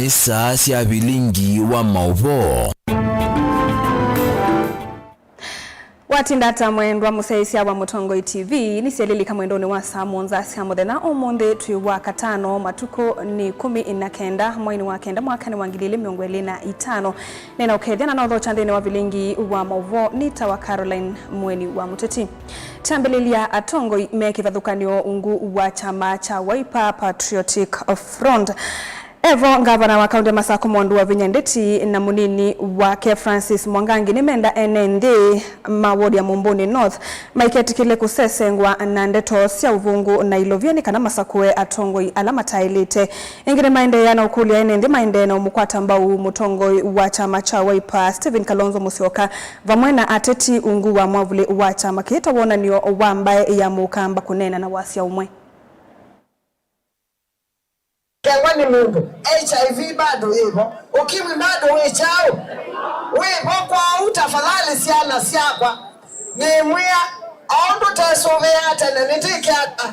ni saa cia bilingi wa mauvo. Watindata mwendwa musaisia wa Mutongoi TV ni sielilika mwendoni wa saa monza cia muthenya umunthi twi wa katano matuko ni 19 mwini wa kenda mwaka ni wa 2025 nena ukethiana na utho chandini wa bilingi wa mauvo ni tawa Caroline Mweni wa Muteti. Tambelilia Atongoi mekivathukanio ungu wa chama cha Wiper Patriotic Front. Evo ngavana wa kaunti Masako Mwandu wa Vinyandeti na munini wake Francis Mwangangi ni menda NND mawodi ya Mumbuni North maiketi kile kusesengwa na ndeto sia uvungu na ilovyeni kana Masakwe Atongoi alama tailite ingine maende ya na ukuli ya NND maende na umukwata mbau Mutongoi wa chama cha Wiper Stephen Kalonzo Musyoka vamwena ateti ungu wa mwavuli wa chama kita wona niyo wambaye ya mukamba kunena na wasia umwe. Kwani mundu HIV bado hivyo, ukimwi bado wechao wewe kwa utafadhali siana siakwa ni mwia aondo tasovea tena nitike ata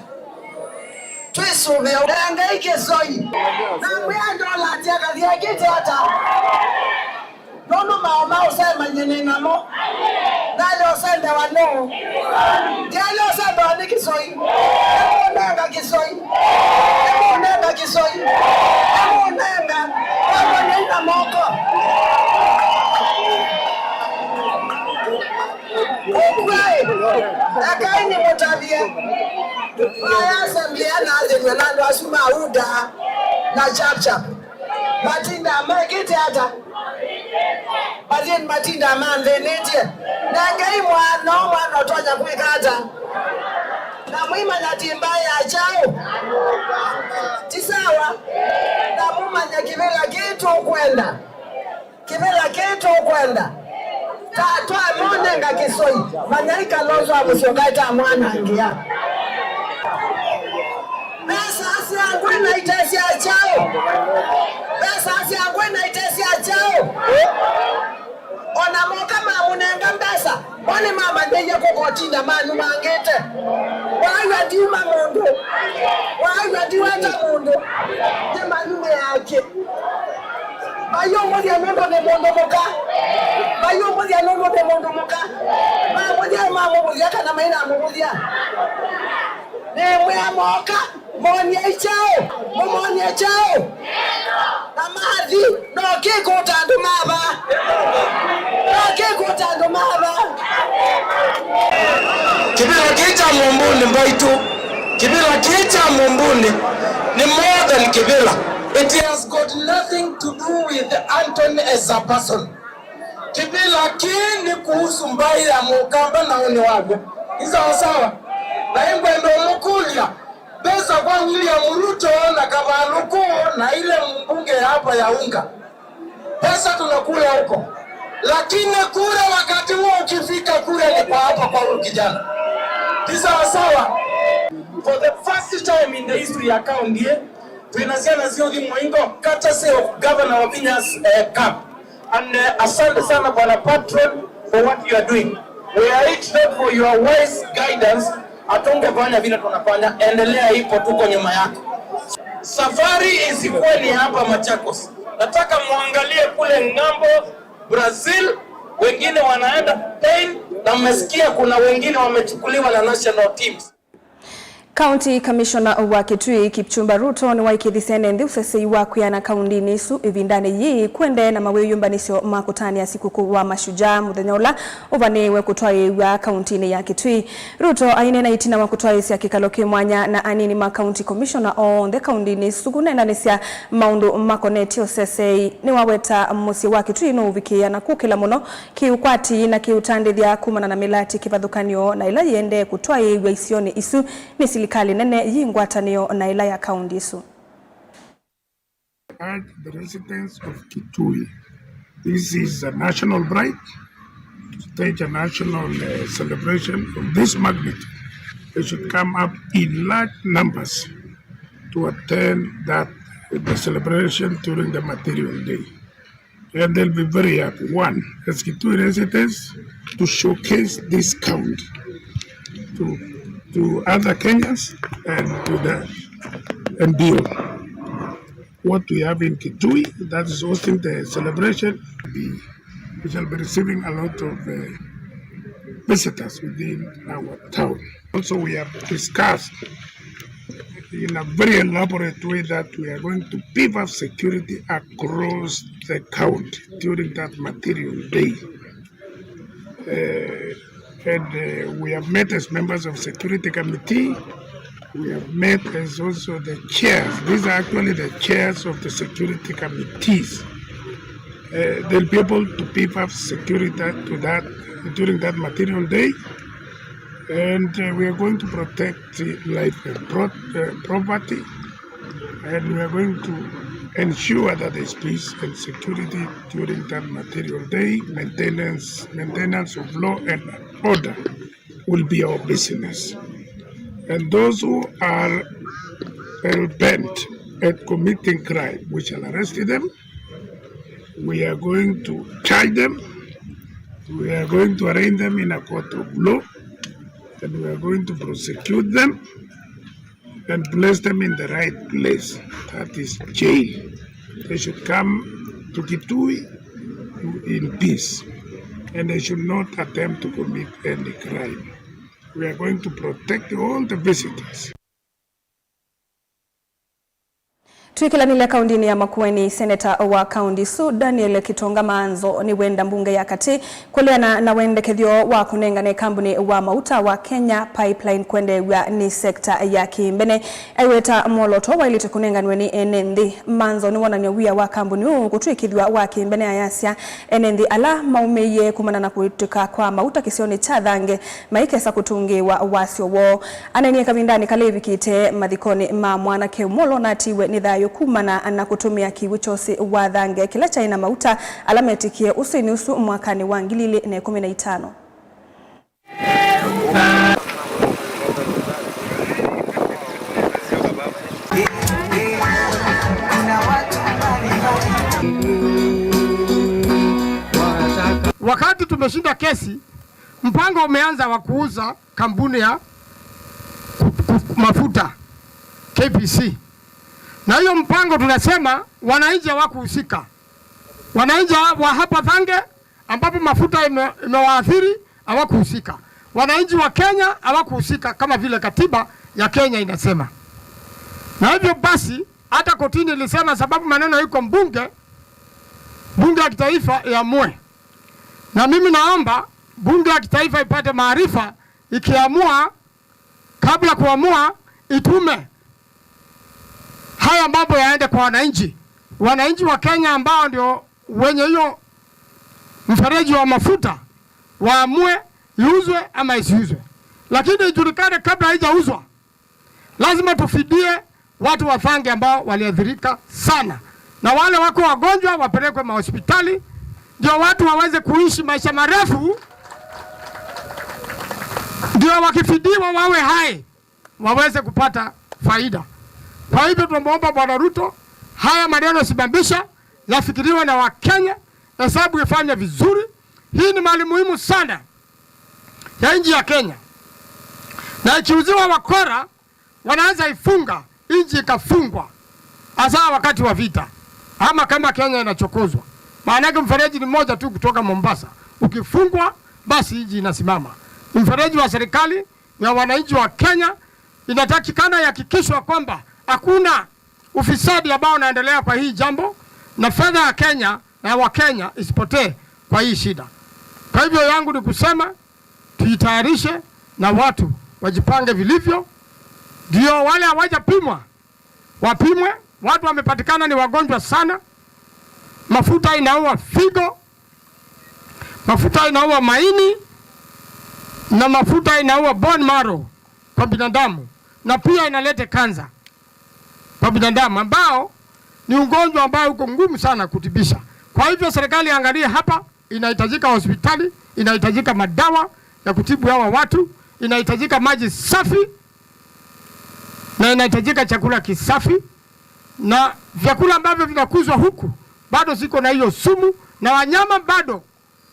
twisovea udangaike soi na mwia dola tia kadia kiti hata nono mama usema nyenena mo nale usende wano diale usende waniki soi nanga kisoi nanga kisoi nanga nanga moko akaini mutavie aya asemblia na azinyanando asuma uda na chap chap matinda magiti hata matinda manvenetie nangai mwana otonya kwikata na mwima nyatimbaya achao tisawa na mumanya kivela kitu kwenda tatwa monenga kisoi manyaika lozo amusiokaita mwana angia pesa asi yangu inaitesi achao ona moka mamunenga mbesa wale mama ndeye kokotinda manu mangete waya diuma mundu waya diwata mundu je manu yake bayo modi anondo ne mondo moka mama modi kana maina modi ne mwa moka monye chao na madhi no kiko tandu maba kibila kicha mumbuni mbaitu kibila kicha mumbuni ni more than kibila. It has got nothing to do with Anthony as a person. Kibila kini kuhusu mbai ya mukamba na oni wago isa sawa na ingwendo mukulia pesa kwa William Ruto na Kavaluko na ile mbunge hapa ya unga pesa tunakula huko, lakini kura wakati huo ukifika kura ni kwa hapa kwa kijana. Tisa sawa. For the first time in the history ya county tunasiana Ziogi Mwingo courtesy of Governor of Vinyas Camp. And asante sana bwana patron for what you are doing. We are grateful for your wise guidance. Atungefanya vile tunafanya, endelea ipo tuko nyuma yako. Safari isikuwe ni hapa Machakos. Nataka muangalie kule ngambo Brazil, wengine wanaenda Spain na mmesikia kuna wengine wamechukuliwa na national teams. County Commissioner wa Kitui Kipchumba Ruto ni waikithisiane nthi usesei wa kuyana kaunti nisu ivindane yi kwende na mawe yumbanisyo makutani ya siku wa mashujaa muthenya ula uvaniwe kutwai wa kaunti ni ya Kitui. Ruto ainena itina wa kutwai sia kikalo kimwanya na anini ma County Commissioner on the kaunti nisu kunena nisya maundu makoneti usesei ni waweta musi wa Kitui no uvikia na kukila muno kiukwati na kiutandithia kumana na milati kivathukanio na ila yende kutwai wa isioni isu ni serikali nene yingwatanio na ila ya kaunti isu. The residents of Kitui, this is a national pride, to stage a national celebration of this magnitude. They should come up in large numbers to attend the celebration during the material day. And they'll be very happy. One, as Kitui residents, to showcase this county to other Kenyans and beyond. what we have in Kitui, that is hosting the celebration. We shall be receiving a lot of visitors within our town. Also, we have discussed in a very elaborate way that we are going to beef up security across the county during that material day. We have met as members of security committee. We have met as also the chairs. These are actually the chairs of the security committees. They'll be able to beef up security to that during that material day. And we are going to protect life and property. And we are going to ensure that there is peace and security during that material day. Maintenance of law and order will be our business. And those who are hell-bent at committing crime, we shall arrest them. We are going to charge them. We are going to arraign them in a court of law. And we are going to prosecute them and place them in the right place, that is jail. They should come to Kitui in peace, and they should not attempt to commit any crime. We are going to protect all the visitors. Tuikilanile kaundini ya Makueni, Seneta wa kaundi Su Daniel Kitonga Manzo ni wenda mbunge ya kati kuliana na wende kethio wa kunengane kambuni wa mauta wa Kenya Pipeline kwende wa ni sekta ya Kimbene aiweta moloto wa ilite kunenganwe ni enendi. Manzo ni wananyawia wa kambuni huu kutuikidhiwa wa Kimbene ayasya enendi ala maumeye kumana na kuituka kwa mauta kisioni chadhange maikesa kutungiwa wasio wo ananie kabindani kalevi kite madhikoni ma mwana keumolo na tiwe nidhayo kumana na kutumia kiwichosi wa dhange kila chaina mauta alametikie usini usu mwakani wa 2015. Wakati tumeshinda kesi, mpango umeanza wa kuuza kampuni ya mafuta KPC. Na hiyo mpango tunasema wananchi hawakuhusika. Wananchi wa hapa Thange ambapo mafuta imewaathiri hawakuhusika. Wananchi wa Kenya hawakuhusika kama vile katiba ya Kenya inasema. Na hivyo basi hata kotini ilisema sababu maneno yuko bunge ya kitaifa iamue. Na mimi naomba bunge ya kitaifa ipate maarifa, ikiamua kabla kuamua itume haya mambo yaende kwa wananchi. Wananchi wa Kenya ambao ndio wenye hiyo mfereji wa mafuta waamue iuzwe ama isiuzwe. Lakini ijulikane kabla haijauzwa. Lazima tufidie watu wa Thange ambao waliathirika sana. Na wale wako wagonjwa wapelekwe mahospitali ndio watu waweze kuishi maisha marefu. Ndio wakifidiwa wawe hai waweze kupata faida. Kwa hivyo tunaomba Bwana Ruto haya maneno simamisha, yafikiriwe na Wakenya, hesabu ifanye vizuri. Hii ni mali muhimu sana ya nchi ya Kenya. Na ikiuziwa wakora wanaanza ifunga, nchi ikafungwa. Hasa wakati wa vita ama kama Kenya inachokozwa. Maana yake mfereji ni moja tu kutoka Mombasa. Ukifungwa basi nchi inasimama. Mfereji wa serikali ya wananchi wa Kenya inatakikana yakikishwa kwamba hakuna ufisadi ambao unaendelea kwa hii jambo na fedha ya Kenya na wa Kenya isipotee kwa hii shida. Kwa hivyo yangu ni kusema tuitayarishe na watu wajipange vilivyo. Ndio wale hawajapimwa wapimwe. Watu wamepatikana ni wagonjwa sana. Mafuta inaua figo, mafuta inaua maini, na mafuta inaua bone marrow kwa binadamu, na pia inaleta kansa kwa binadamu ambao ni ugonjwa ambao uko ngumu sana kutibisha. Kwa hivyo serikali angalie hapa, inahitajika hospitali, inahitajika madawa ya kutibu hawa watu, inahitajika maji safi, na inahitajika chakula kisafi, na vyakula ambavyo vinakuzwa huku bado ziko na hiyo sumu, na wanyama bado.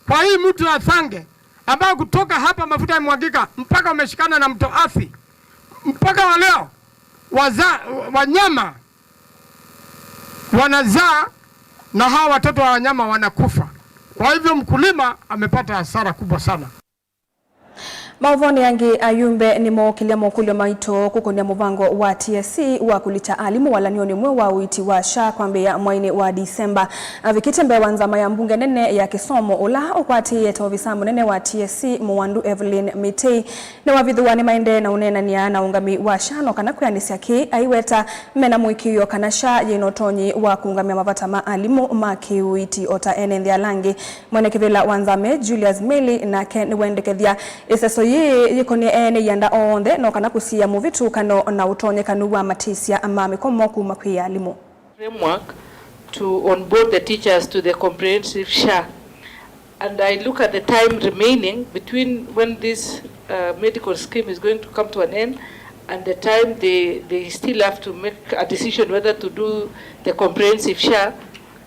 Kwa hii mtu ya Thange ambao kutoka hapa mafuta yamwagika mpaka umeshikana na mto Athi, mpaka wa leo wanyama wanazaa na hawa watoto wa wanyama wanakufa. Kwa hivyo mkulima amepata hasara kubwa sana. Mauvoni yangi ayumbe ni mokilia mokulio maito kukonia muvango wa TSC wa kulita alimu wala nioni mwe wa uiti wa SHA kwambe ya mwaini wa Disemba. Vikitembe wanzama ya mbunge nene ya Kisomo ula ukwati yeto visambu nene wa TSC Mwandu Evelyn Mitei na wavidhuwani maende na unena niya na ungami wa SHA no kana kuyanisi yaki aiweta mena muikiyo kana SHA yenotonyi wa kuungamia mavata maalimu maki uiti ota enendia langi mwene kivila wanzame Julius Meli na Ken Wendekethia iseso yikoni ene yanda onde no kana kusia muvitu kano na utonye kanuwa matisia ama mikomo kuma kwa alimu framework to onboard the teachers to the comprehensive SHA, and I look at the time remaining between when this medical scheme is going to come to an end and the time they still have to make a decision whether to do the comprehensive SHA,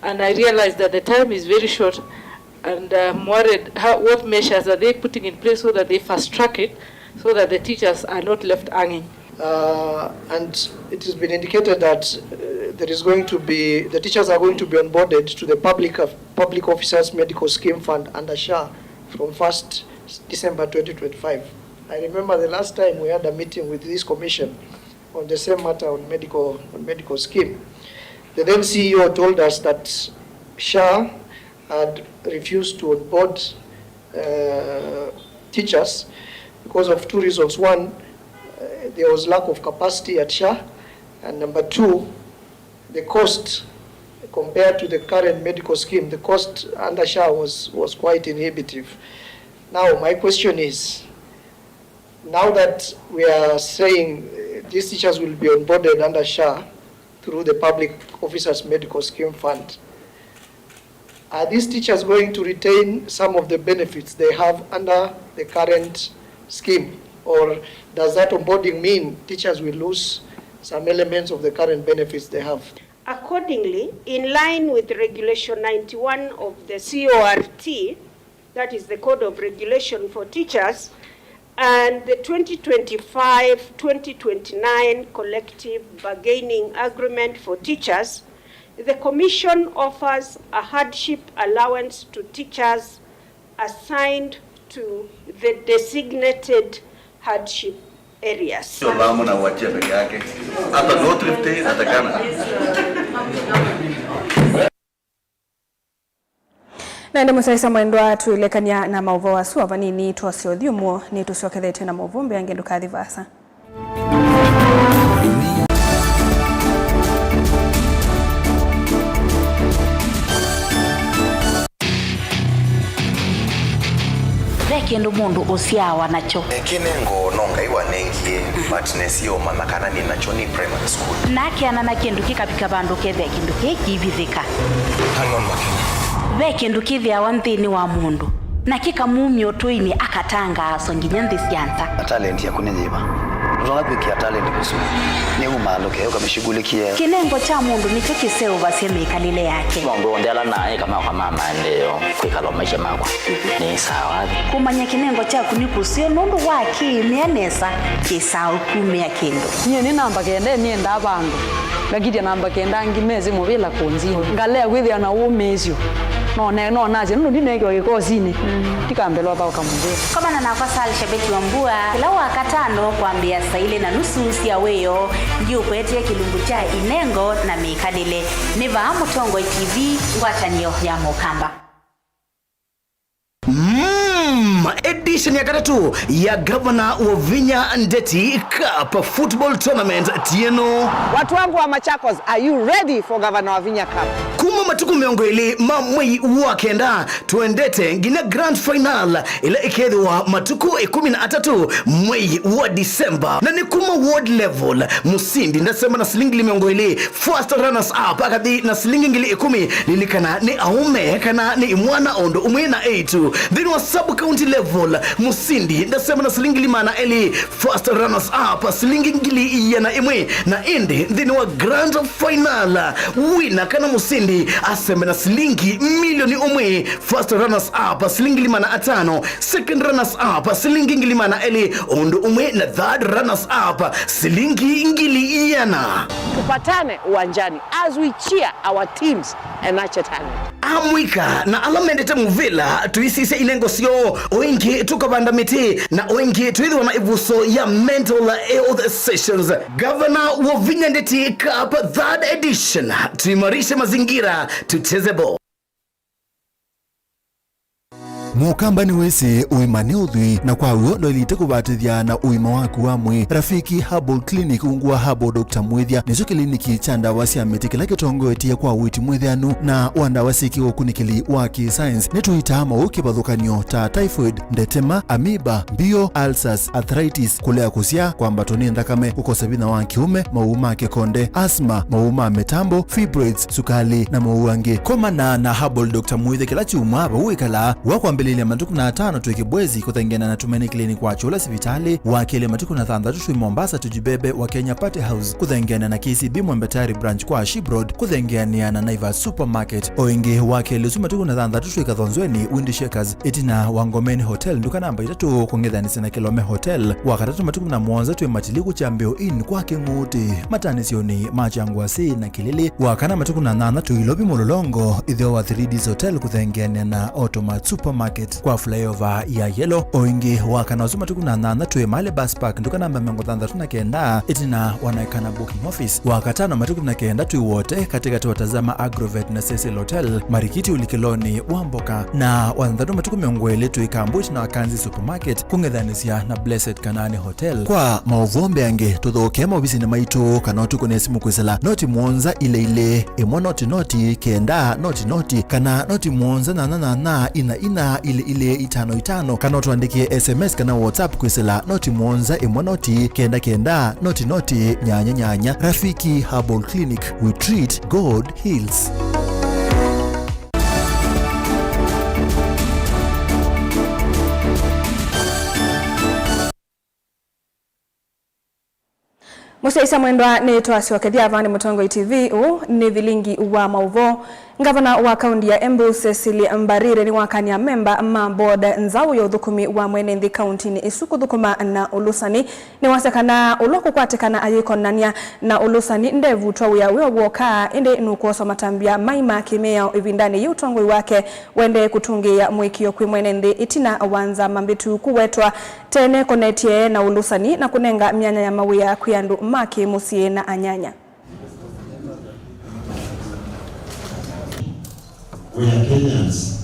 and I realize that the time is very short. And I'm worried, what measures are they putting in place so that they fast track it, so that the teachers are not left hanging? And it has been indicated that there is going to be, the teachers are going to be onboarded to the Public Officers Medical Scheme Fund under SHA from 1st December 2025. I remember the last time we had a meeting with this commission on the same matter on medical scheme. The then CEO told us that SHA had refused to onboard teachers because of two reasons. One, there was lack of capacity at SHA, and number two, the cost compared to the current medical scheme, the cost under SHA was quite inhibitive. Now my question is, now that we are saying these teachers will be onboarded under SHA through the Public Officers Medical Scheme Fund, are these teachers going to retain some of the benefits they have under the current scheme? Or does that onboarding mean teachers will lose some elements of the current benefits they have? Accordingly, in line with Regulation 91 of the CORT, that is the Code of Regulation for Teachers, and the 2025-2029 Collective Bargaining Agreement for Teachers, the Commission offers a hardship allowance to teachers assigned to the designated hardship areas. Na ndio msaisa mwendwa tuilekania na mauvo wa suwa vanini tuwasio dhiumo ni tusiokethete na mauvumbi angendo kathi vasa. Kendo mundu usiawa nacho kinengo nonga iwanengie but nesio mamakana ni nacho ni primary school nake anana kendo kikapika bandu kethe kendo kikibithika hang on makini ve kendo kithia wanthini wa mundu na kikamumyo toini akatanga songinya nthisianza talent ya kunenyiba Tunapiki talent kusu ni umaloke yoka mishigulikie kinengo cha mundu nicho kiseo baseme kalile yake mambo ndela naye kama kwa mama ndio kwikalo maisha makwa ni sawa kumanya kinengo cha kunikusio nundu waki mianesa kisao kumia kendo nye ni namba kende ni enda bandu ngagithia namba kenda ngimeze mubila konzi ngale gwithia na umezio no naje ndo ndineke wagikozini tikambelwa ba kamubira kama na nafasa Shabeti Wambua kila wakatano kuambia saile na nusu sia weyo ndio kwetie kilungu cha inengo na mikalile niva Mutongo TV ngwatanio ya Mukamba. Edition ya katatu ya Governor wa Vinya Ndeti Cup Football Tournament Tieno. Watu wangu wa Machakos, are you ready for Governor wa Vinya Cup? Kuma matuku miongo ili mamwei wakenda tuendete ngine grand final ila ikedhi wa matuku 13 mwei wa Disemba na ni kuma world level musindi ndasema na silingi miongo ili first runners up akadi na silingi ngili 10 lilikana ni aume kana ni mwana ondo umwe na 8 then wa sub county level musindi ndasema na silingi limana eli first runners up silingi ngili yana imwe na indi then wa grand final winner kana musindi aseme na silingi milioni umwe first runners up silingi limana 5 second runners up silingi ngilimana eli ondo umwe na third runners up silingi ngili yana tupatane uwanjani as we cheer our teams and nurture talent. Amwika na alamendete muvila tuisise inengo sio oingi tukabanda miti na oingi tuidhi wana ivuso ya mental health sessions. Governor wa Vinyandeti Cup 3rd edition, tuimarishe mazingira, tucheze ball. Mukamba ni wese uimane udhui na kwa uo ndo ilite kubatithia na uima waku wa mwi. Rafiki Herbal Clinic ungua Herbal Dr. Mwithia nizo kliniki cha ndawa cia miti kila kitongoetie kwa witi mwithianu na wandawa siki ukunikili wa science netuita mauki bathukanio ta typhoid, ndetema, amoeba, bio, ulcers, arthritis, kulea kusia kwa mbatoni ndakame, ukosebina wa kiume, mauma kekonde, asthma, mauma metambo, fibroids, sukali na mauange. Komana na Herbal Dr. Mwithia kila chuma hapa uikala wakwa mbelele matuku na 5 tuweke bwezi kutengena na Tumaini Clinic wa Chula Sivitali wakele matuku na 6 tuwe Mombasa tujibebe wa Kenya Party House kutengena na KCB Mwembetari branch kwa Shibroad kutengena na Naivas Supermarket oinge wakele matuku na 6 tuwe Kathonzweni Windy Shakers etina Wangomeni Hotel nduka namba 3 kongedhanisi na Kilome Hotel wakatatu matuku na 1 tuwe Matiliku Chambeo Inn kwa Kinguti matanisioni Machangwasi na Kilili wakana matuku na 8 tuwe Ilobi Mulolongo idhio wa 3Ds Hotel kutengena na Automat Supermarket kwa flyover ya Yellow oingi wakanazuma tukuna nana tuwe Male Bus Park nduka namba 39 itina wanaikana booking office wakatano matukuna kenda tuwe wote katika tuwatazama Agrovet na Cecil Hotel Marikiti Ulikiloni Wamboka na wanadhatu matuku miongwele tuwe Kambuch na Wakanzi Supermarket kungedhanisia na Blessed Kanani Hotel kwa mauvombe yange tuthoke mawisi na maito kanotu kune simu kwezela noti mwonza ile emo noti kenda noti kana noti mwonza na ina ile 5 kana tuandikie SMS kana WhatsApp kwesela noti mwonza emo noti kenda noti nyanya. Rafiki Herbal Clinic, we treat, God heals. Musaisa mwendwa ni twasiokethia avani Mutongo TV ni vilingi wa mauvo. Ngavana wa kaunti ya Embu Cecily Mbarire ni wakania memba ma board nzao ya uthukumi wa mwenethi kaunti ni isuku thukuma na ulusani ni wasekana uloko kwatekana ayikonania na ulusani ndevu twawe woka inde nukuoso matambia maima kimea ivindani yutongwe wake wende kutungia mwikio kwi mwenethi itina wanza mambitu kuwetwa tene konetie na ulusani na kunenga mianya ya mawia kuyandu maki musie na anyanya. We are Kenyans.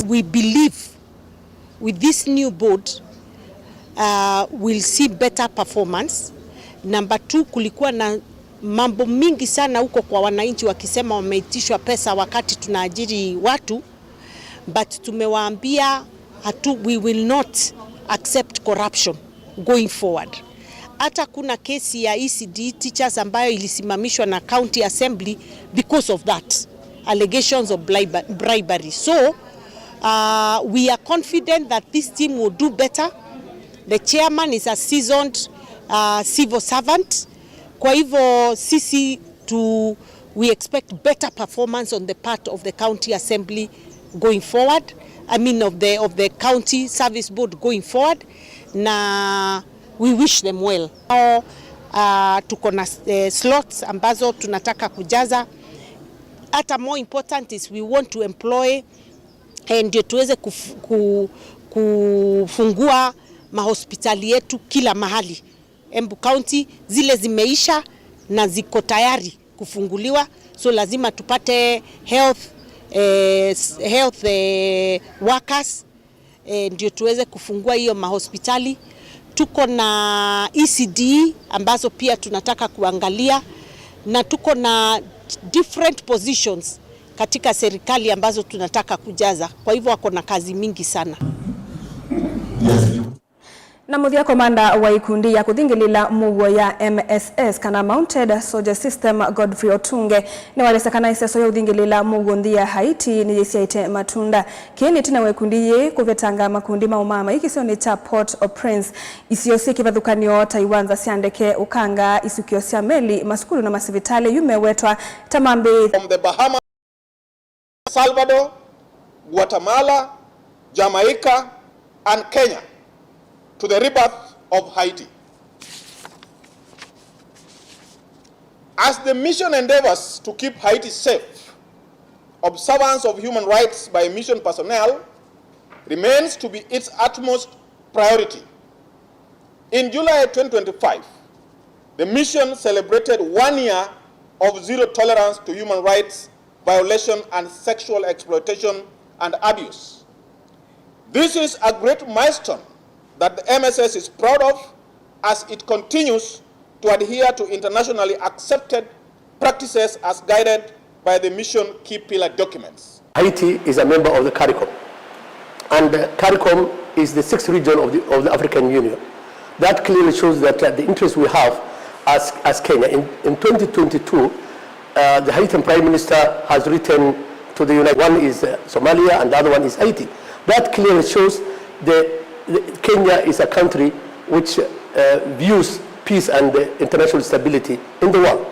We believe with this new board we'll see better performance. Number 2, kulikuwa na mambo mingi sana huko kwa wananchi wakisema wameitishwa pesa wakati tunaajiri watu, but tumewaambia we will not accept corruption going forward. Hata kuna kesi ya ECD teachers ambayo ilisimamishwa na county assembly because of that allegations of bribery. So we are confident that this team will do better. The chairman is a seasoned civil servant. Kwa hivyo sisi we expect better performance on the part of the county assembly going forward. I mean of the county service board going forward. Na we wish them well. Tuko na slots ambazo tunataka kujaza. Hata more important is we want to employ and tuweze kufungua mahospitali yetu kila mahali. Embu County zile zimeisha na ziko tayari kufunguliwa, so lazima tupate health workers ndio tuweze kufungua hiyo mahospitali. Tuko na ECD ambazo pia tunataka kuangalia, na tuko na different positions katika serikali ambazo tunataka kujaza. Kwa hivyo wako na kazi mingi sana. Na muthia komanda wa ikundi ya kuthingilila mugo ya MSS kana Mounted Soldier System Godfrey Otunge ni walesekana iseso ya uthingilila mugo nthi ya Haiti ni jisiaite matunda kini tina wekundi ye kuvetanga makundi maumama ikisio ni cha Port-au-Prince isiosi kivathukanio taiwanza siandeke ukanga isukio sia meli masukuru na masivitale yumewetwa tamambe from the Bahamas, Salvador, Guatemala, Jamaica and Kenya to the rebirth of Haiti. As the mission endeavors to keep Haiti safe, observance of human rights by mission personnel remains to be its utmost priority. In July 2025, the mission celebrated 1 year of zero tolerance to human rights violation and sexual exploitation and abuse. This is a great milestone that the MSS is proud of as it continues to adhere to internationally accepted practices as guided by the mission key pillar documents. Haiti is a member of the CARICOM, and CARICOM is the 6th region of the African Union. That clearly shows that the interest we have as Kenya. In 2022, the Haitian Prime Minister has written to the United. One is Somalia and the other one is Haiti. That clearly shows Kenya is a country which views peace and international stability in the world.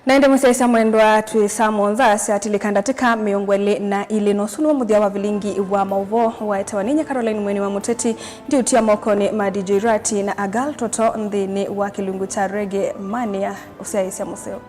Naende musaisa mwendwa tuisamonza siatilikandatika miongwele na ilinosunu muthia wa vilingi wa mauvo wa etawaninya Caroline Mweni wa Muteti ndi utia mokoni madijirati na agal toto nthini wa kilungu cha Reggae Mania usiaisia museo.